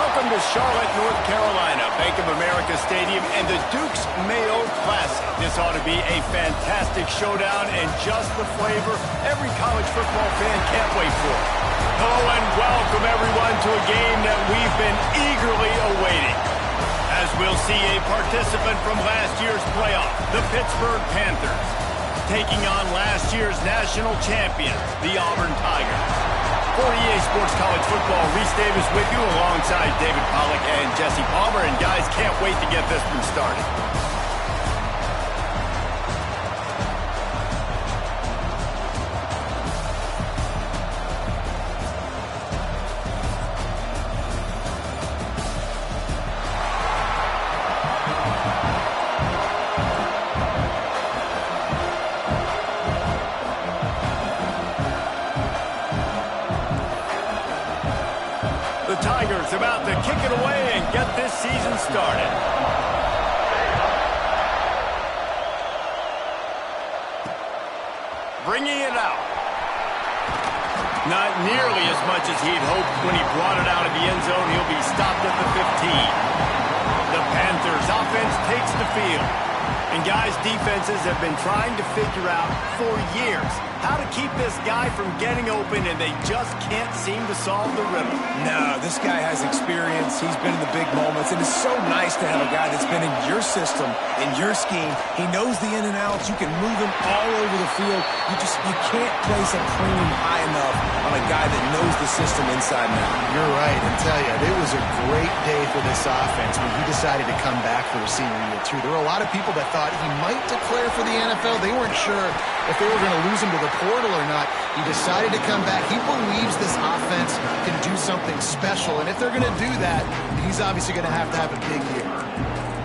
Welcome to Charlotte, North Carolina, Bank of America Stadium, and the Duke's Mayo Classic. This ought to be a fantastic showdown and just the flavor every college football fan can't wait for. Hello and welcome everyone to a game that we've been eagerly awaiting. As we'll see a participant from last year's playoff, the Pittsburgh Panthers, taking on last year's national champions, the Auburn Tigers. For EA Sports College Football, Reese Davis with you alongside David Pollack and Jesse Palmer. And guys, can't wait to get this one started. Tigers about to kick it away and get this season started. Bringing it out. Not nearly as much as he'd hoped when he brought it out of the end zone. He'll be stopped at the 15. The Panthers offense takes the field. And guys, defenses have been trying to figure out for years how to keep this guy from getting open, and they just can't seem to solve the riddle. No, this guy has experience. He's been in the big moments. It is so nice to have a guy that's been in your system, in your scheme. He knows the in and outs. You can move him all over the field. You can't place a premium high enough on a guy that knows the system inside and out. You're right. And tell you, it was a great day for this offense when he decided to come back for the senior year, too. There were a lot of people that thought he might declare for the NFL. They weren't sure if they were going to lose him to the portal or not. He decided to come back. He believes this offense can do something special, and if they're going to do that, he's obviously going to have a big year.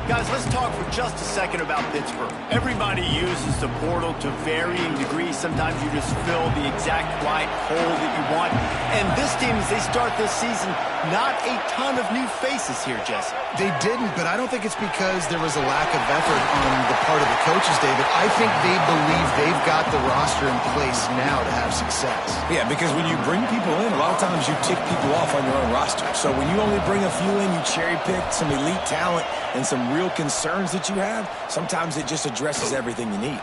Guys, let's talk for just a second about Pittsburgh. Everybody uses the portal to varying degrees. Sometimes you just fill the exact right hole that you want. And this team, as they start this season, not a ton of new faces here, Jesse. They didn't, but I don't think it's because there was a lack of effort on the part of the coaches, David. I think they believe they've got the roster in place now to have success. Yeah, because when you bring people in, a lot of times you tick people off on your own roster. So when you only bring a few in, you cherry pick some elite talent and some real concerns that you have, sometimes it just addresses everything you need.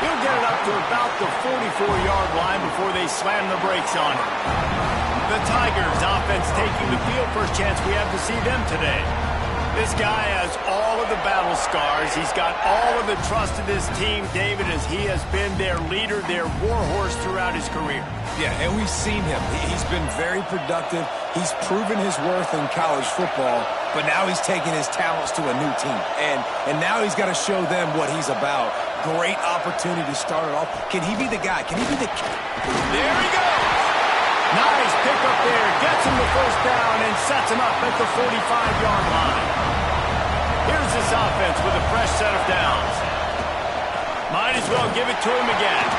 He'll get it up to about the 44-yard line before they slam the brakes on him. The Tigers offense taking the field. First chance we have to see them today. This guy has all of the battle scars. He's got all of the trust of this team, David, as he has been their leader, their warhorse throughout his career. Yeah, and we've seen him. He's been very productive. He's proven his worth in college football, but now he's taking his talents to a new team. And now he's got to show them what he's about. Great opportunity to start it off. Can he be the guy? Can he be the... There he goes! Nice pickup there. Gets him the first down and sets him up at the 45-yard line. Here's this offense with a fresh set of downs. Might as well give it to him again.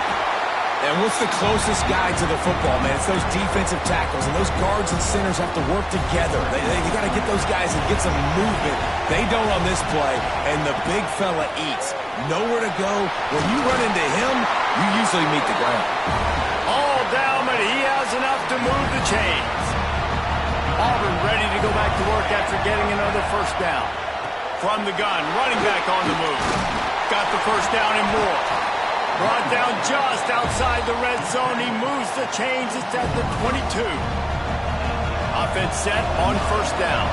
And what's the closest guy to the football, man? It's those defensive tackles, and those guards and centers have to work together. They got to get those guys and get some movement. They don't on this play, and the big fella eats. Nowhere to go. When you run into him, you usually meet the ground. All down, but he has enough to move the chains. Auburn ready to go back to work after getting another first down. From the gun, running back on the move. Got the first down and more. Brought down just outside the red zone. He moves the chains. It's at the 22. Offense set on first down.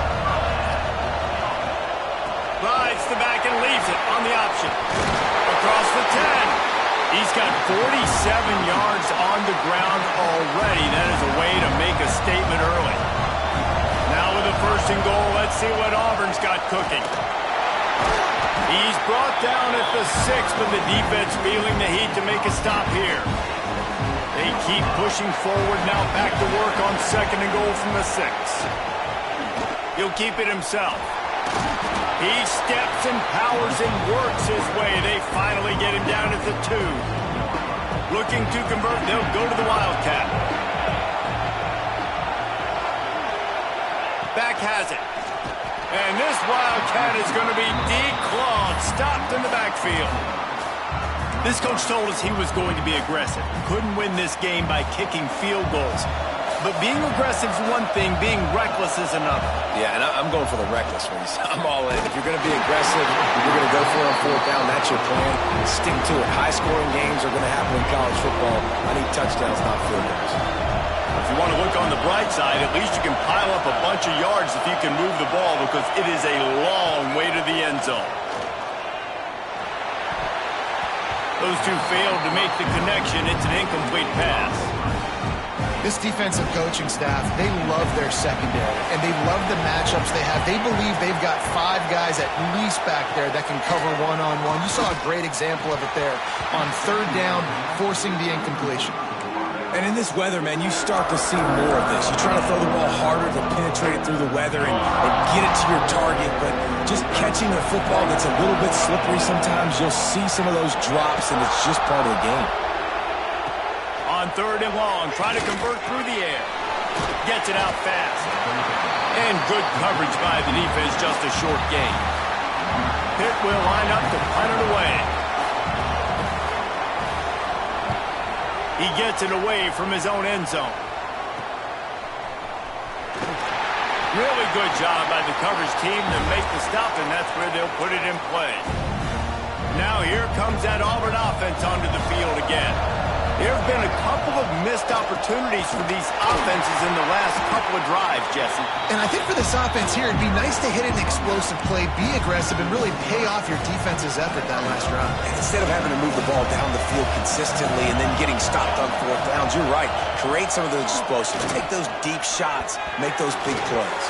Rides the back and leaves it on the option. Across the 10. He's got 47 yards on the ground already. That is a way to make a statement early. Now with a first and goal, let's see what Auburn's got cooking. He's brought down at the 6, but the defense feeling the heat to make a stop here. They keep pushing forward, now back to work on second and goal from the 6. He'll keep it himself. He steps and powers and works his way. They finally get him down at the 2. Looking to convert, they'll go to the Wildcat. Back has it. And this Wildcat is going to be declawed, stopped in the backfield. This coach told us he was going to be aggressive. Couldn't win this game by kicking field goals. But being aggressive is one thing, being reckless is another. Yeah, and I'm going for the reckless ones. I'm all in. If you're going to be aggressive, if you're going to go for it on fourth down, that's your plan. Stick to it. High-scoring games are going to happen in college football. I need touchdowns, not field goals. If you want to look on the bright side, at least you can pile up a bunch of yards if you can move the ball because it is a long way to the end zone. Those two failed to make the connection. It's an incomplete pass. This defensive coaching staff, they love their secondary, and they love the matchups they have. They believe they've got 5 guys at least back there that can cover one-on-one. You saw a great example of it there on third down, forcing the incompletion. And in this weather, man, you start to see more of this. You try to throw the ball harder to penetrate it through the weather and get it to your target, but just catching a football that's a little bit slippery sometimes, you'll see some of those drops, and it's just part of the game. On third and long, trying to convert through the air. Gets it out fast. And good coverage by the defense, just a short gain. Pitt will line up to punt it away. He gets it away from his own end zone. Really good job by the coverage team to make the stop, and that's where they'll put it in play. Now here comes that Auburn offense onto the field again. There have been a couple of missed opportunities for these offenses in the last couple of drives, Jesse. And I think for this offense here, it'd be nice to hit an explosive play, be aggressive, and really pay off your defense's effort that last drive. And instead of having to move the ball down the field consistently and then getting stopped on fourth downs, you're right. Create some of those explosives. Take those deep shots. Make those big plays.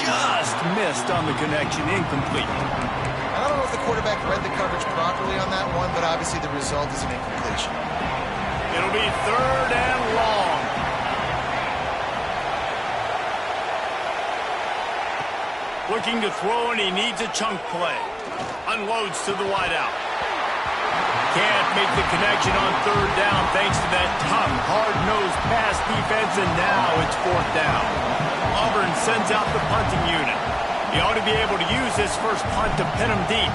Just missed on the connection, incomplete. I don't know if the quarterback read the coverage properly on that one, but obviously the result is an incompletion. It'll be third and long. Looking to throw, and he needs a chunk play. Unloads to the wideout. Can't make the connection on third down thanks to that tough, hard-nosed pass defense, and now it's fourth down. Auburn sends out the punting unit. He ought to be able to use this first punt to pin him deep.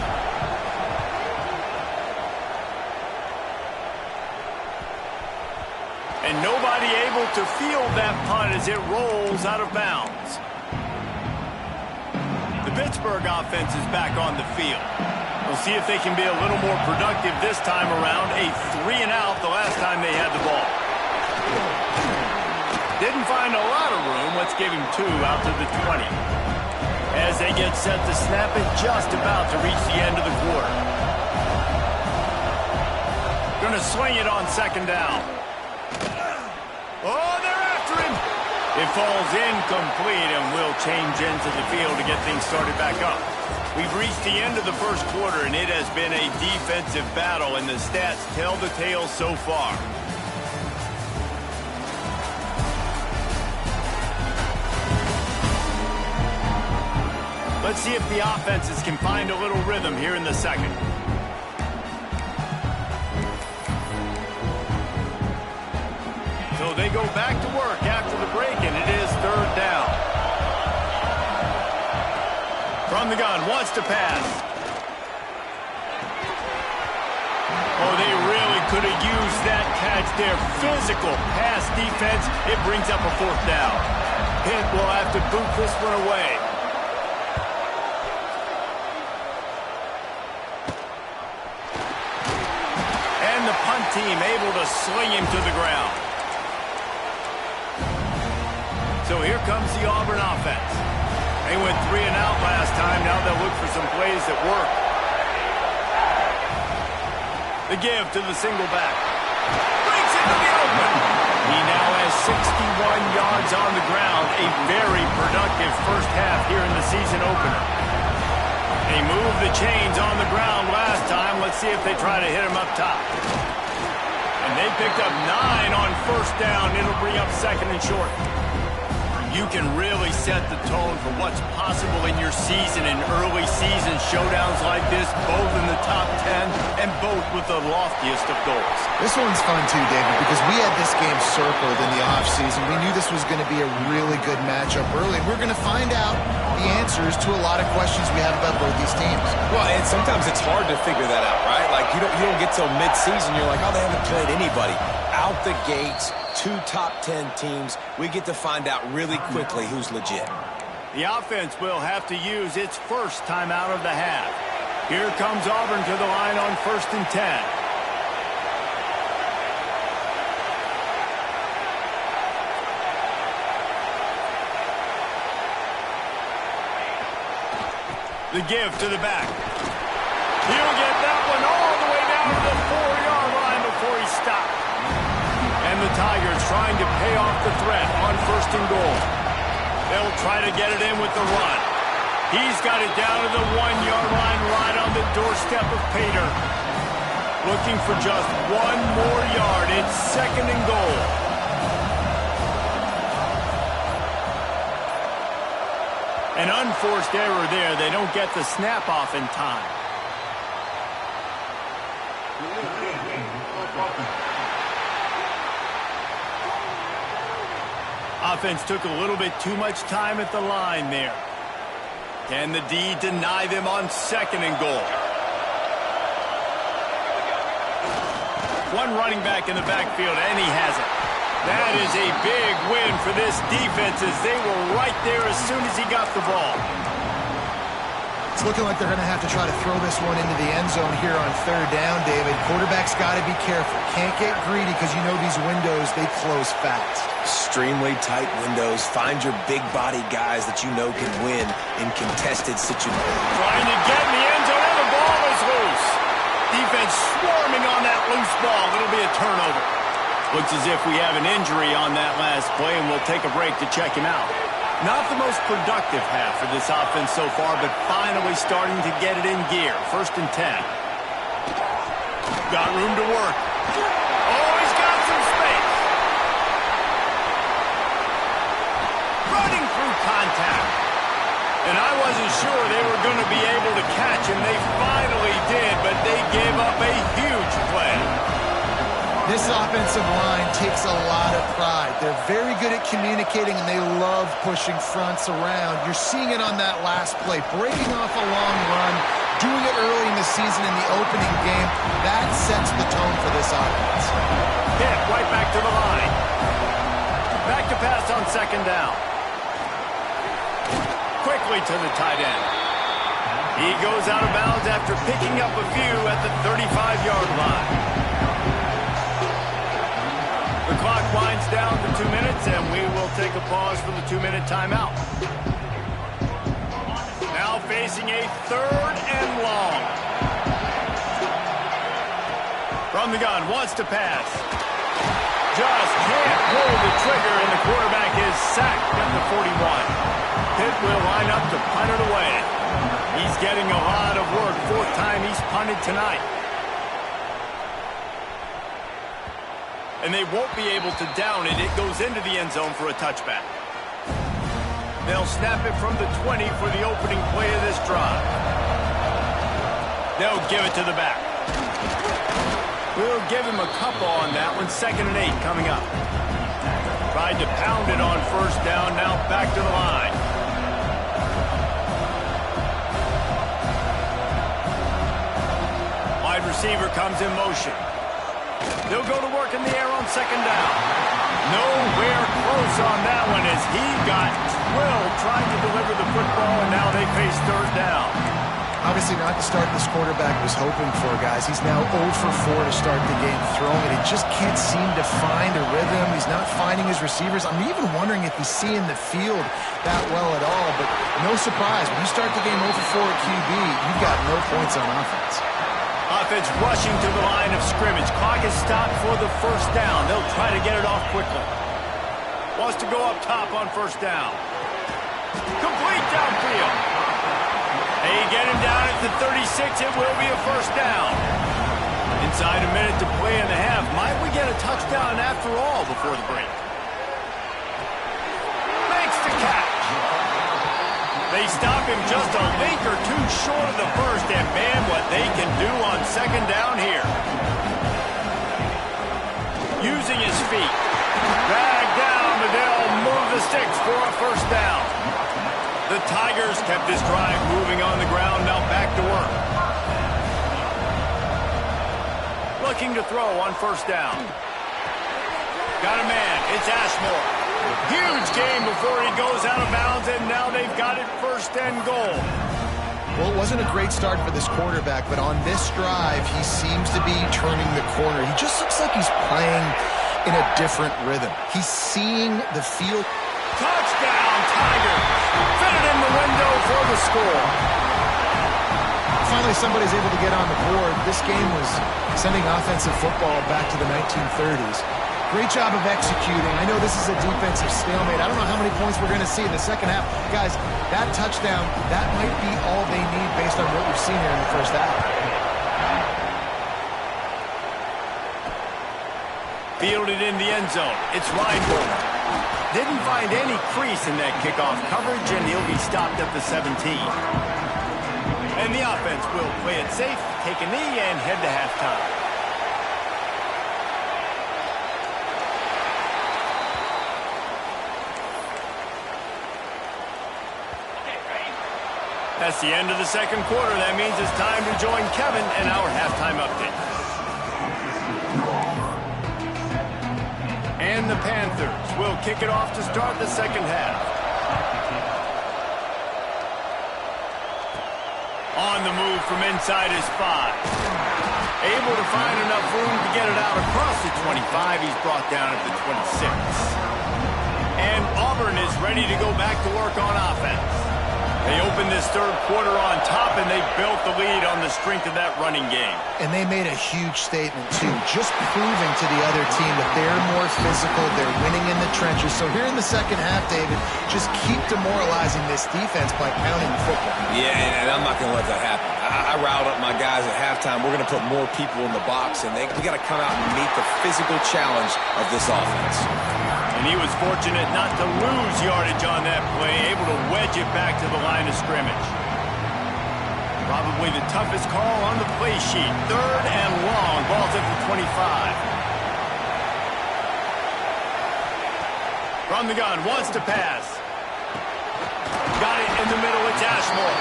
And nobody able to field that punt as it rolls out of bounds. The Pittsburgh offense is back on the field. We'll see if they can be a little more productive this time around. A 3-and-out the last time they had the ball. Didn't find a lot of room. Let's give him 2 out to the 20. As they get set to snap it, just about to reach the end of the quarter. Gonna swing it on second down. Oh, they're after him. It falls incomplete, and will change into the field to get things started back up. We've reached the end of the first quarter, and it has been a defensive battle, and the stats tell the tale so far. Let's see if the offenses can find a little rhythm here in the second. So they go back to work after the break, and it is third down. From the gun, wants to pass. Oh, they really could have used that catch there. Physical pass defense. It brings up a fourth down. Pitt will have to boot this one away. And the punt team able to sling him to the ground. So here comes the Auburn offense. They went 3-and-out last time. Now they'll look for some plays that work. The give to the single back. Breaks into the open. He now has 61 yards on the ground. A very productive first half here in the season opener. They moved the chains on the ground last time. Let's see if they try to hit him up top. And they picked up 9 on first down. It'll bring up second and short. You can really set the tone for what's possible in your season in early season showdowns like this, both in the top 10 and both with the loftiest of goals. This one's fun too, David, because we had this game circled in the offseason. We knew this was going to be a really good matchup early, and we're going to find out the answers to a lot of questions we have about both these teams. Well, and sometimes it's hard to figure that out, right? Like, you don't get till mid-season, you're like, oh, they haven't played anybody. Out the gates, 2 top 10 teams. We get to find out really quickly who's legit. The offense will have to use its first timeout of the half. Here comes Auburn to the line on 1st and 10. The give to the back. He'll get that one all the way down to the 4-yard line before he stopped. And the Tigers trying to pay off the threat on 1st and goal. They'll try to get it in with the run. He's got it down to the 1-yard line right on the doorstep of Pater. Looking for just 1 more yard. It's 2nd and goal. An unforced error there. They don't get the snap off in time. Offense took a little bit too much time at the line there. Can the D deny them on 2nd and goal? One running back in the backfield, and he has it. That is a big win for this defense as they were right there as soon as he got the ball. It's looking like they're going to have to try to throw this one into the end zone here on 3rd down, David. Quarterback's got to be careful. Can't get greedy because you know these windows, they close fast. Extremely tight windows. Find your big body guys that you know can win in contested situations. Trying to get in the end zone, and the ball is loose. Defense swarming on that loose ball. It'll be a turnover. Looks as if we have an injury on that last play, and we'll take a break to check him out. Not the most productive half for this offense so far, but finally starting to get it in gear. 1st and 10. Got room to work. Oh, he's got some space. Running through contact. And I wasn't sure they were going to be able to catch him. They finally did, but they gave up a huge play. This offensive line takes a lot of pride. They're very good at communicating, and they love pushing fronts around. You're seeing it on that last play. Breaking off a long run, doing it early in the season in the opening game, that sets the tone for this offense. Hit right back to the line. Back to pass on 2nd down. Quickly to the tight end. He goes out of bounds after picking up a few at the 35-yard line. The clock winds down to 2 minutes, and we will take a pause for the 2-minute timeout. Now facing a 3rd and long. From the gun, wants to pass. Just can't pull the trigger, and the quarterback is sacked at the 41. Pitt will line up to punt it away. He's getting a lot of work. 4th time he's punted tonight. And they won't be able to down it. It goes into the end zone for a touchback. They'll snap it from the 20 for the opening play of this drive. They'll give it to the back. We'll give him a couple on that one. 2nd and 8 coming up. Tried to pound it on 1st down. Now back to the line. Wide receiver comes in motion. They'll go to work in the air on 2nd down. Nowhere close on that one as he got drilled trying to deliver the football, and now they face 3rd down. Obviously not the start this quarterback was hoping for, guys. He's now 0 for 4 to start the game throwing it. He just can't seem to find a rhythm. He's not finding his receivers. I'm even wondering if he's seeing the field that well at all, but no surprise. When you start the game 0 for 4 at QB, you've got no points on offense. Offense rushing to the line of scrimmage. Clock is stopped for the 1st down. They'll try to get it off quickly. Wants to go up top on 1st down. Complete downfield. They get him down at the 36. It will be a 1st down. Inside a minute to play in the half. Might we get a touchdown after all before the break? Makes the catch. They stop him just a link or two short of the 1st, and man, what they can do on 2nd down here. Using his feet. Dragged down, but they'll move the sticks for a 1st down. The Tigers kept this drive moving on the ground, now back to work. Looking to throw on 1st down. Got a man. It's Ashmore. Huge game before he goes out of bounds, and now they've got it first and goal. Well, it wasn't a great start for this quarterback, but on this drive, he seems to be turning the corner. He just looks like he's playing in a different rhythm. He's seeing the field. Touchdown, Tigers. Fit it in the window for the score. Finally, somebody's able to get on the board. This game was sending offensive football back to the 1930s. Great job of executing. I know this is a defensive stalemate. I don't know how many points we're going to see in the second half. Guys, that touchdown, that might be all they need based on what we've seen here in the first half. Fielded in the end zone. It's Reinbold. Didn't find any crease in that kickoff coverage, and he'll be stopped at the 17. And the offense will play it safe, take a knee, and head to halftime. That's the end of the second quarter. That means it's time to join Kevin in our halftime update. And the Panthers will kick it off to start the second half. On the move from inside his 5. Able to find enough room to get it out across the 25. He's brought down at the 26. And Auburn is ready to go back to work on offense. They opened this third quarter on top, and they built the lead on the strength of that running game. And they made a huge statement, too, just proving to the other team that they're more physical, they're winning in the trenches. So here in the second half, David, just keep demoralizing this defense by pounding the football. Yeah, and I'm not going to let that happen. I riled up my guys at halftime. We're going to put more people in the box, and we got to come out and meet the physical challenge of this offense. And he was fortunate not to lose yardage on that play, able to wedge it back to the line of scrimmage. Probably the toughest call on the play sheet. Third and long. Ball's at the 25. From the gun, wants to pass. Got it in the middle. It's Ashmore.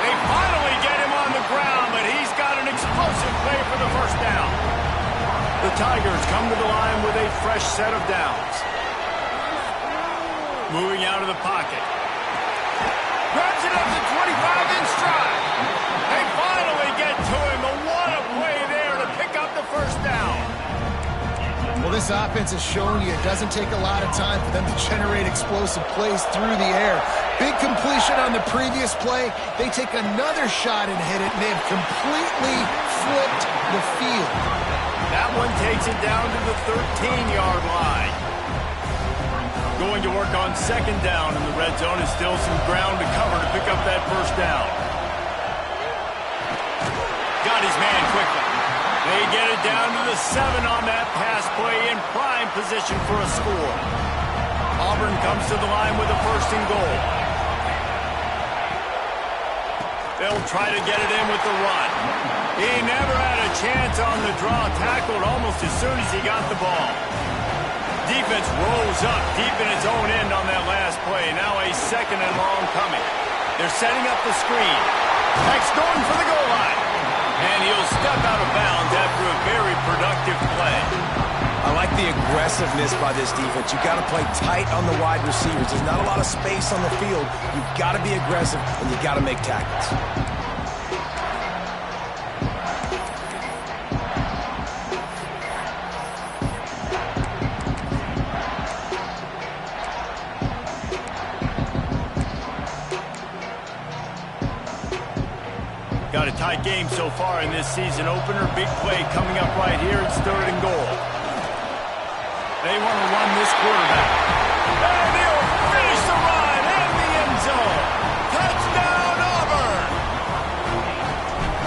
They finally get him on the ground, but he's got an explosive play for the first down. The Tigers come to the line with a fresh set of downs. Moving out of the pocket. Grabs it up to 25 in stride. They finally get to him. But what a play there to pick up the first down. Well, this offense has shown you it doesn't take a lot of time for them to generate explosive plays through the air. Big completion on the previous play. They take another shot and hit it, and they have completely flipped the field. That one takes it down to the 13-yard line. Going to work on second down in the red zone is still some ground to cover to pick up that first down. Got his man quickly. They get it down to the 7 on that pass play in prime position for a score. Auburn comes to the line with a first and goal. They'll try to get it in with the run. He never had a chance on the draw, tackled almost as soon as he got the ball. Defense rose up deep in its own end on that last play. Now a second and long coming. They're setting up the screen. Heck's going for the goal line. And he'll step out of bounds after a very productive play. I like the aggressiveness by this defense. You've got to play tight on the wide receivers. There's not a lot of space on the field. You've got to be aggressive, and you've got to make tackles. Got a tight game so far in this season opener. Big play coming up right here. It's third and goal. They want to run this quarterback. And he'll finish the run in the end zone. Touchdown, Auburn!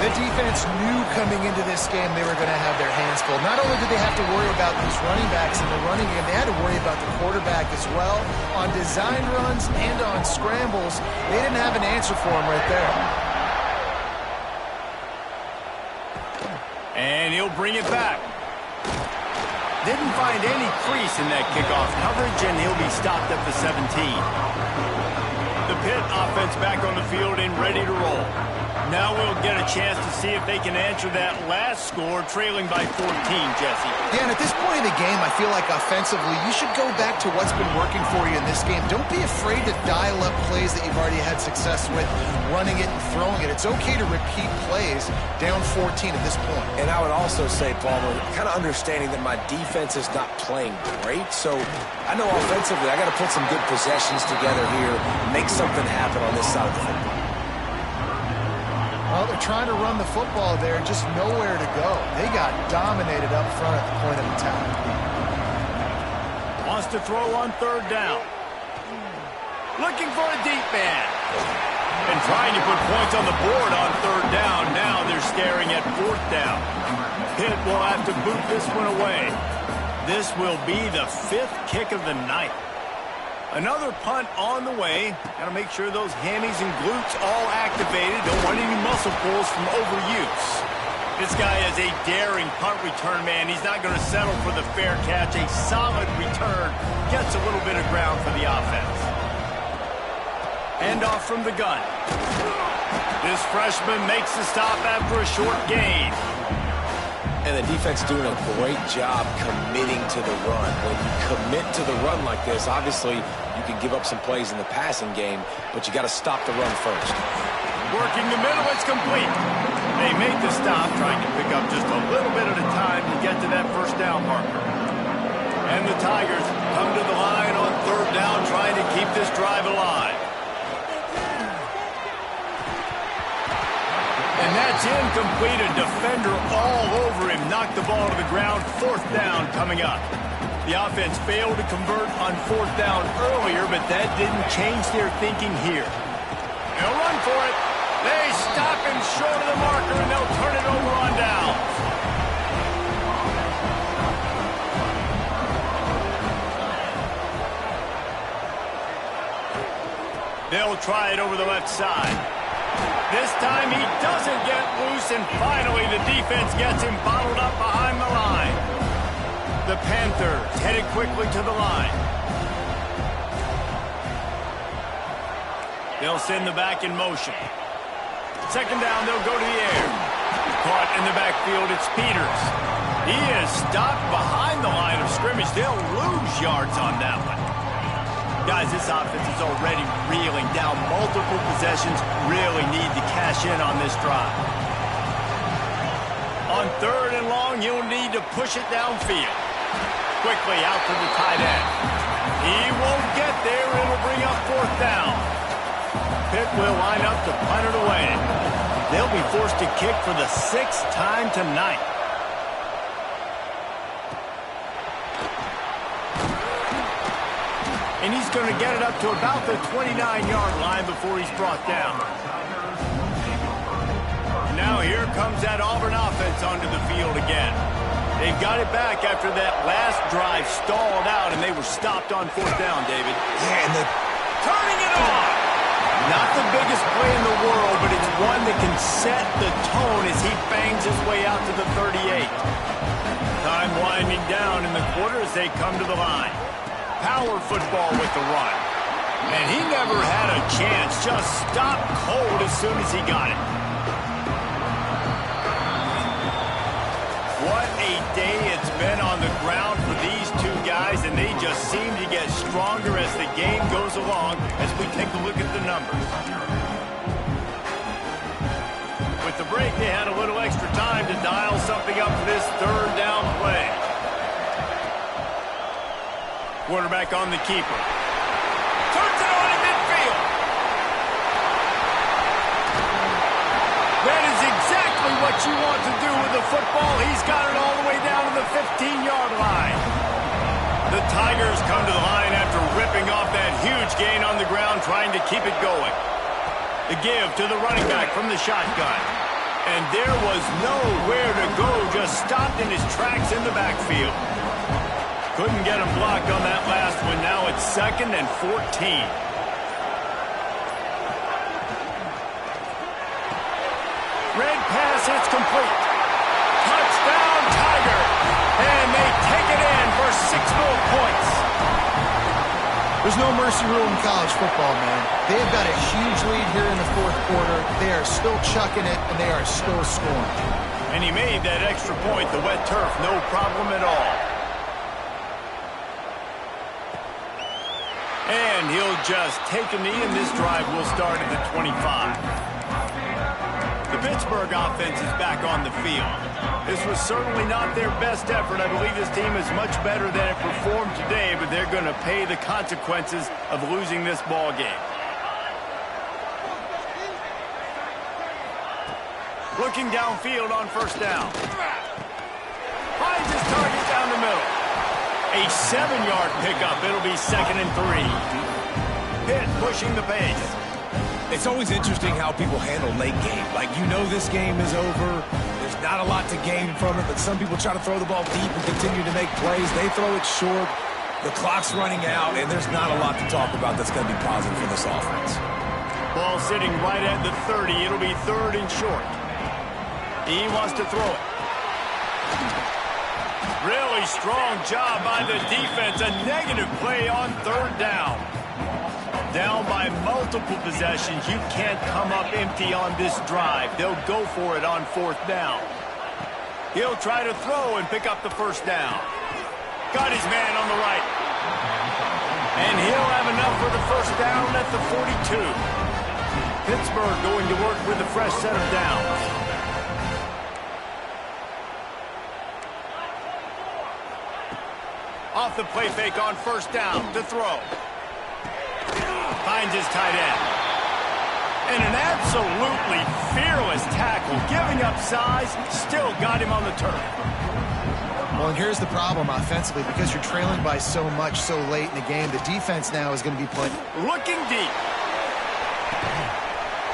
The defense knew coming into this game they were going to have their hands full. Not only did they have to worry about these running backs in the running game, they had to worry about the quarterback as well. On design runs and on scrambles, they didn't have an answer for him right there. And he'll bring it back. Didn't find any crease in that kickoff coverage, and he'll be stopped at the 17. The Pitt offense back on the field and ready to roll. Now we'll get a chance to see if they can answer that last score, trailing by 14, Jesse. Yeah, and at this point in the game, I feel like offensively, you should go back to what's been working for you in this game. Don't be afraid to dial up plays that you've already had success with, running it and throwing it. It's okay to repeat plays down 14 at this point. And I would also say, Palmer, kind of understanding that my defense is not playing great, so I know offensively I got to put some good possessions together here, make something happen on this side of the football. Well, they're trying to run the football there, just nowhere to go. They got dominated up front at the point of attack. Wants to throw on third down. Looking for a deep man. And trying to put points on the board on third down. Now they're staring at fourth down. Pitt will have to boot this one away. This will be the 5th kick of the night. Another punt on the way. Got to make sure those hammies and glutes all activated. Don't want any muscle pulls from overuse. This guy is a daring punt return man. He's not going to settle for the fair catch. A solid return. Gets a little bit of ground for the offense. Hand off from the gun. This freshman makes the stop after a short gain. And the defense doing a great job committing to the run. When you commit to the run like this, obviously you can give up some plays in the passing game, but you got to stop the run first. Working the middle, it's complete. They make the stop, trying to pick up just a little bit at a time to get to that first down marker. And the Tigers come to the line on third down, trying to keep this drive alive. And that's incomplete. A defender all over him. Knocked the ball to the ground. Fourth down coming up. The offense failed to convert on fourth down earlier, but that didn't change their thinking here. They'll run for it. They stop him short of the marker, and they'll turn it over on down. They'll try it over the left side. This time he doesn't get loose, and finally the defense gets him bottled up behind the line. The Panthers headed quickly to the line. They'll send the back in motion. Second down, they'll go to the air. Caught in the backfield, it's Peters. He is stopped behind the line of scrimmage. They'll lose yards on that one. Guys, this offense is already reeling down multiple possessions. Really need to cash in on this drive. On third and long, you'll need to push it downfield. Quickly out to the tight end. He won't get there. It'll bring up fourth down. Pitt will line up to punt it away. They'll be forced to kick for the 6th time tonight. And he's going to get it up to about the 29-yard line before he's brought down. Now here comes that Auburn offense onto the field again. They've got it back after that last drive stalled out, and they were stopped on fourth down, David. Yeah, and turning it on. Not the biggest play in the world, but it's one that can set the tone as he bangs his way out to the 38. Time winding down in the quarter as they come to the line. Power football with the run. And he never had a chance. Just stopped cold as soon as he got it. What a day it's been on the ground for these two guys, and they just seem to get stronger as the game goes along as we take a look at the numbers. With the break, they had a little extra time to dial something up for this third down play. Quarterback on the keeper. Turns it on in midfield. That is exactly what you want to do with the football. He's got it all the way down to the 15-yard line. The Tigers come to the line after ripping off that huge gain on the ground, trying to keep it going. The give to the running back from the shotgun. And there was nowhere to go, just stopped in his tracks in the backfield. Couldn't get him blocked on that last one. Now it's 2nd and 14. Red pass, it's complete. Touchdown, Tiger. And they take it in for 6 more points. There's no mercy rule in college football, man. They've got a huge lead here in the fourth quarter. They are still chucking it, and they are still scoring. And he made that extra point, the wet turf, no problem at all. And he'll just take a knee, and this drive will start at the 25. The Pittsburgh offense is back on the field. This was certainly not their best effort. I believe this team is much better than it performed today, but they're going to pay the consequences of losing this ball game. Looking downfield on first down. Finds his target down the middle. A 7-yard pickup. It'll be 2nd and 3. Pitt pushing the pace. It's always interesting how people handle late game. Like, you know this game is over. There's not a lot to gain from it, but some people try to throw the ball deep and continue to make plays. They throw it short. The clock's running out, and there's not a lot to talk about that's going to be positive for this offense. Ball sitting right at the 30. It'll be 3rd and short. He wants to throw it. Really strong job by the defense. A negative play on 3rd down. Down by multiple possessions. You can't come up empty on this drive. They'll go for it on 4th down. He'll try to throw and pick up the 1st down. Got his man on the right. And he'll have enough for the 1st down at the 42. Pittsburgh going to work with a fresh set of downs. Off the play fake on 1st down to throw. Finds his tight end. And an absolutely fearless tackle. Giving up size, still got him on the turf. Well, and here's the problem offensively. Because you're trailing by so much so late in the game, the defense now is going to be playing. Looking deep.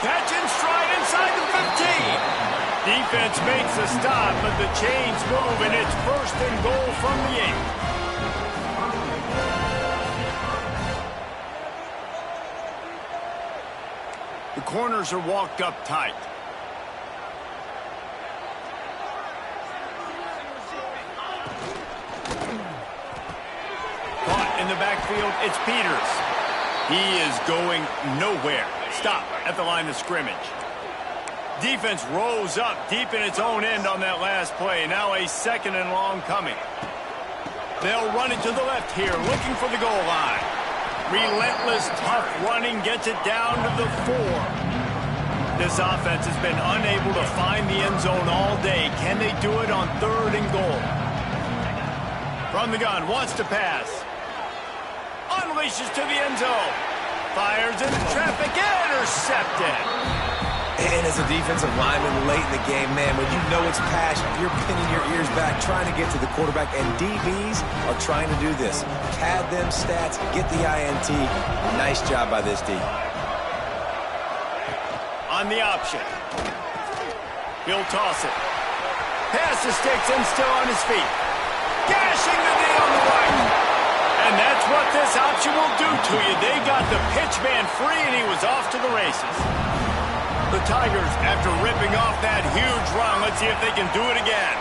Catch and stride inside the 15. Defense makes a stop, but the chains move, and it's 1st and goal from the 8. The corners are walked up tight. Caught in the backfield, it's Peters. He is going nowhere. Stop at the line of scrimmage. Defense rose up deep in its own end on that last play. Now a 2nd and long coming. They'll run it to the left here, looking for the goal line. Relentless, tough running gets it down to the 4. This offense has been unable to find the end zone all day. Can they do it on 3rd and goal? From the gun, wants to pass. Unleashes to the end zone. Fires into traffic, intercepted. And as a defensive lineman late in the game, man, when you know it's passion, you're pinning your ears back, trying to get to the quarterback, and DBs are trying to do this. Pad them stats, get the INT. Nice job by this D. On the option. He'll toss it. Pass the sticks and still on his feet. Gashing the D on the right. And that's what this option will do to you. They got the pitch man free, and he was off to the races. The Tigers, after ripping off that huge run, let's see if they can do it again.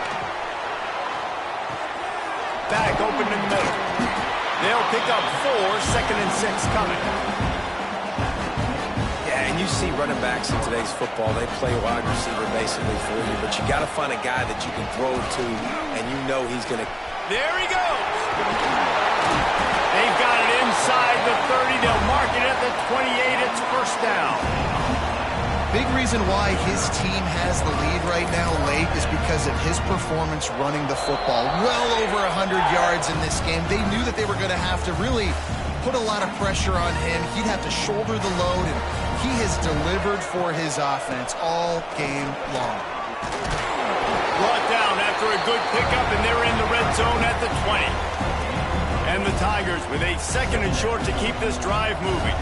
Back open in the middle. They'll pick up 4, 2nd and 6 coming. Yeah, and you see running backs in today's football, they play wide receiver basically for you, but you got to find a guy that you can throw to, and you know he's going to. There he goes. They've got it inside the 30. They'll mark it at the 28. It's 1st down. Big reason why his team has the lead right now late is because of his performance running the football. Well over 100 yards in this game. They knew that they were going to have to really put a lot of pressure on him. He'd have to shoulder the load, and he has delivered for his offense all game long. Brought down after a good pickup, and they're in the red zone at the 20. And the Tigers with a 2nd and short to keep this drive moving.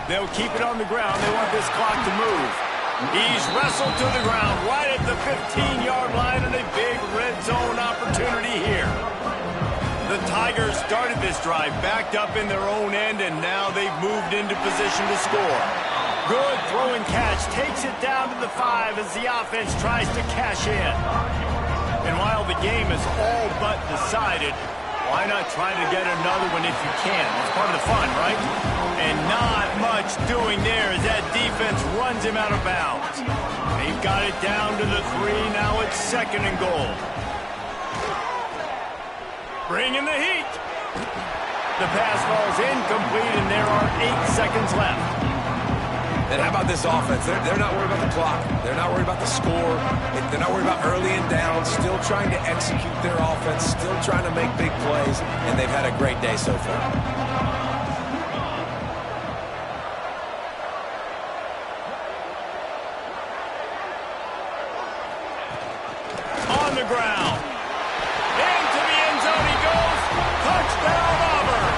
They'll keep it on the ground. They want this clock to move. He's wrestled to the ground right at the 15-yard line, and a big red zone opportunity here. The Tigers started this drive backed up in their own end, and now they've moved into position to score. Good throw and catch. Takes it down to the 5 as the offense tries to cash in. And while the game is all but decided, Why not try to get another one if you can? That's part of the fun, right? And not much doing there as that defense runs him out of bounds. They've got it down to the 3. Now it's 2nd and goal. Bringing the heat. The pass falls incomplete, and there are 8 seconds left. And how about this offense? They're not worried about the clock. They're not worried about the score. They're not worried about early and down. Still trying to execute their offense. Still trying to make big plays. And they've had a great day so far. On the ground. Into the end zone he goes. Touchdown, Auburn.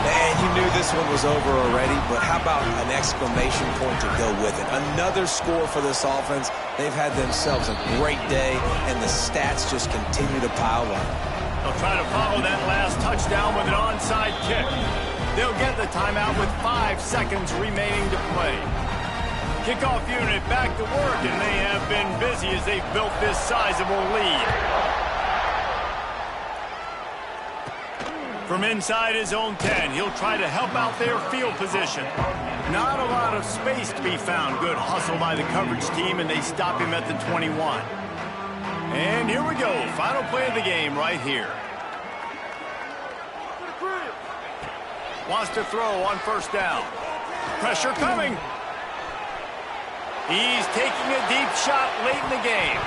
Man, you knew this one was over already, but how about an exclamation point to go with it? Another score for this offense. They've had themselves a great day, and the stats just continue to pile up. They'll try to follow that last touchdown with an onside kick. They'll get the timeout with 5 seconds remaining to play. Kickoff unit back to work, and they have been busy as they've built this sizable lead. From inside his own 10, he'll try to help out their field position. Not a lot of space to be found. Good hustle by the coverage team, and they stop him at the 21. And here we go. Final play of the game right here. Wants to throw on 1st down. Pressure coming. He's taking a deep shot late in the game.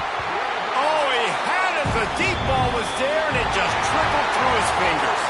Oh, he had it. The deep ball was there, and it just trickled through his fingers.